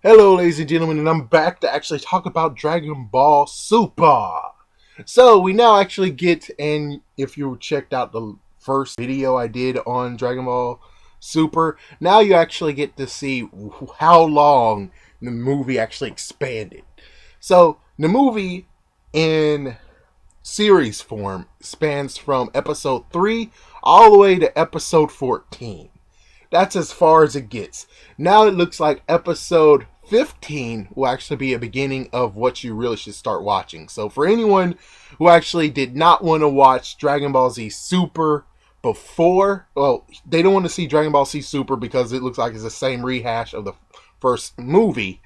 Hello, ladies and gentlemen, and I'm back to actually talk about Dragon Ball Super. So, we now actually get, and if you checked out the first video I did on Dragon Ball Super, now you actually get to see how long the movie actually expanded. So, the movie in series form spans from episode 3 all the way to episode 14. That's as far as it gets. Now it looks like episode 15 will actually be a beginning of what you really should start watching. So for anyone who actually did not want to watch Dragon Ball Z Super before, well, they don't want to see Dragon Ball Z Super because it looks like it's the same rehash of the first movie.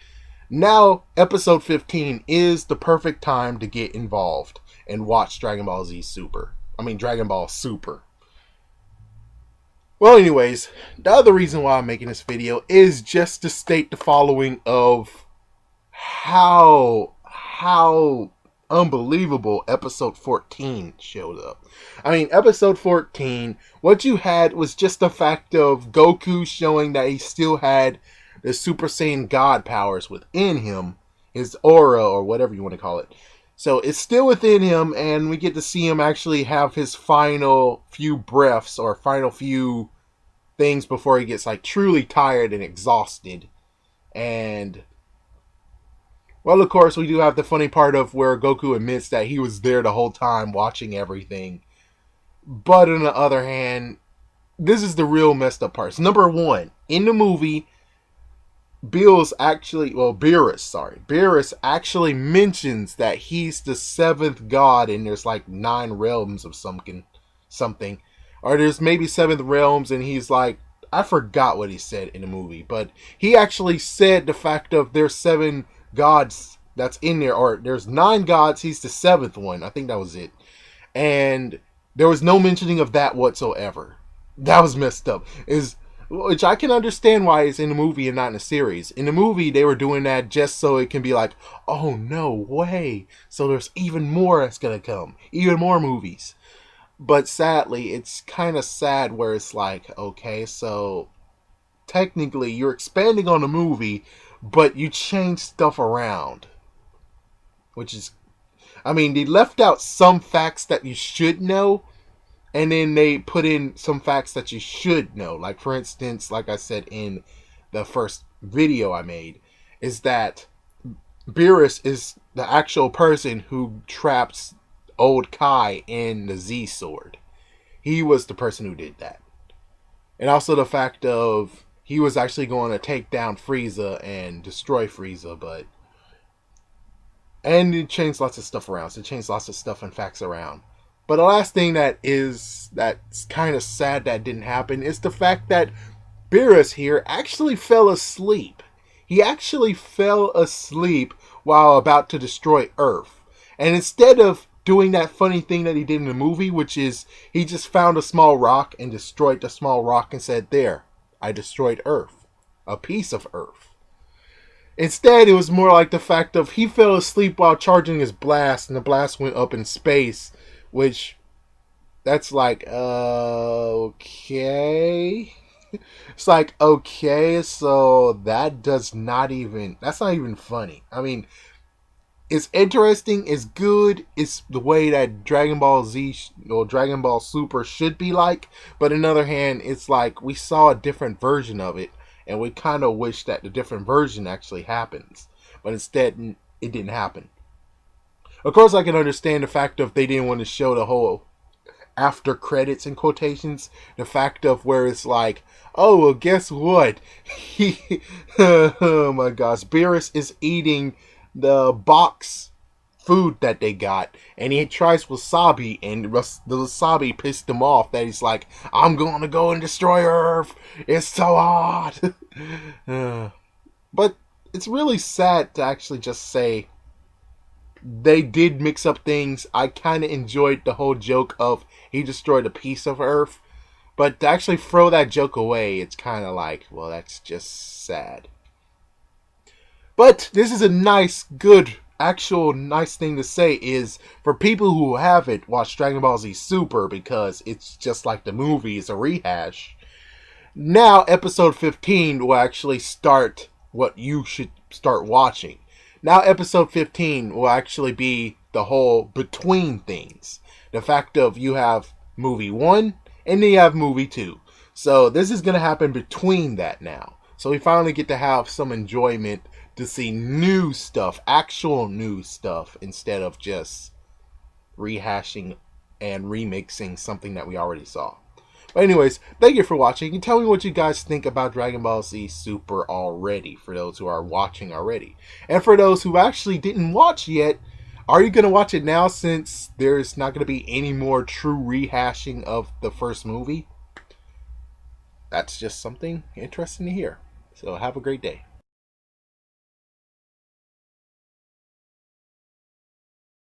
Now episode 15 is the perfect time to get involved and watch Dragon Ball Z Super. Dragon Ball Super. Well, anyways, the other reason why I'm making this video is just to state the following of how unbelievable episode 14 showed up. Episode 14, what you had was just the fact of Goku showing that he still had the Super Saiyan God powers within him, his aura or whatever you want to call it. So it's still within him, and we get to see him actually have his final few breaths or final few things before he gets truly tired and exhausted. And well, of course, we do have the funny part of where Goku admits that he was there the whole time watching everything. But on the other hand, this is the real messed up parts. Number one, in the movie, Beerus actually mentions that he's the seventh god, and there's 9 realms of something, or there's maybe 7 realms, and he's I forgot what he said in the movie, but he actually said the fact of there's 7 gods that's in there, or there's 9 gods, he's the 7th one. I think that was it, and there was no mentioning of that whatsoever. That was messed up. Which I can understand why it's in the movie and not in the series. In the movie, they were doing that just so it can be oh, no way. So there's even more that's going to come. Even more movies. But sadly, it's kind of sad where it's okay, so technically you're expanding on the movie, but you change stuff around. Which is, they left out some facts that you should know, and then they put in some facts that you should know. For instance, like I said in the first video I made, is that Beerus is the actual person who traps old Kai in the Z sword. He was the person who did that. And also the fact of he was actually going to take down Frieza and destroy Frieza, and it changed lots of stuff around. So it changed lots of stuff and facts around. But the last thing that's kind of sad that didn't happen is the fact that Beerus here actually fell asleep. He actually fell asleep while about to destroy Earth. And instead of doing that funny thing that he did in the movie, which is he just found a small rock and destroyed the small rock and said, "There, I destroyed Earth. A piece of Earth." Instead, it was more like the fact of he fell asleep while charging his blast, and the blast went up in space. Which, that's okay. It's okay, so that's not even funny. It's interesting, it's good, it's the way that Dragon Ball Z or Dragon Ball Super should be but on the other hand, it's we saw a different version of it, and we kind of wish that the different version actually happens. But instead, it didn't happen. Of course, I can understand the fact of they didn't want to show the whole after credits in quotations. The fact of where it's oh, well, guess what? Oh my gosh, Beerus is eating the box food that they got, and he tries wasabi, and the wasabi pissed him off that he's I'm going to go and destroy Earth. It's so hot. But it's really sad to actually just say they did mix up things. I kind of enjoyed the whole joke of he destroyed a piece of Earth. But to actually throw that joke away, it's kind of well, that's just sad. But this is a nice thing to say is for people who haven't watched Dragon Ball Z Super, because it's just like the movie, it's a rehash. Now, episode 15 will actually start what you should start watching. Now episode 15 will actually be the whole between things. The fact of you have movie 1 and then you have movie 2. So this is going to happen between that now. So we finally get to have some enjoyment to see new stuff, actual new stuff, instead of just rehashing and remixing something that we already saw. But anyways, thank you for watching. And tell me what you guys think about Dragon Ball Z Super already, for those who are watching already. And for those who actually didn't watch yet, are you going to watch it now since there's not going to be any more true rehashing of the first movie? That's just something interesting to hear. So have a great day.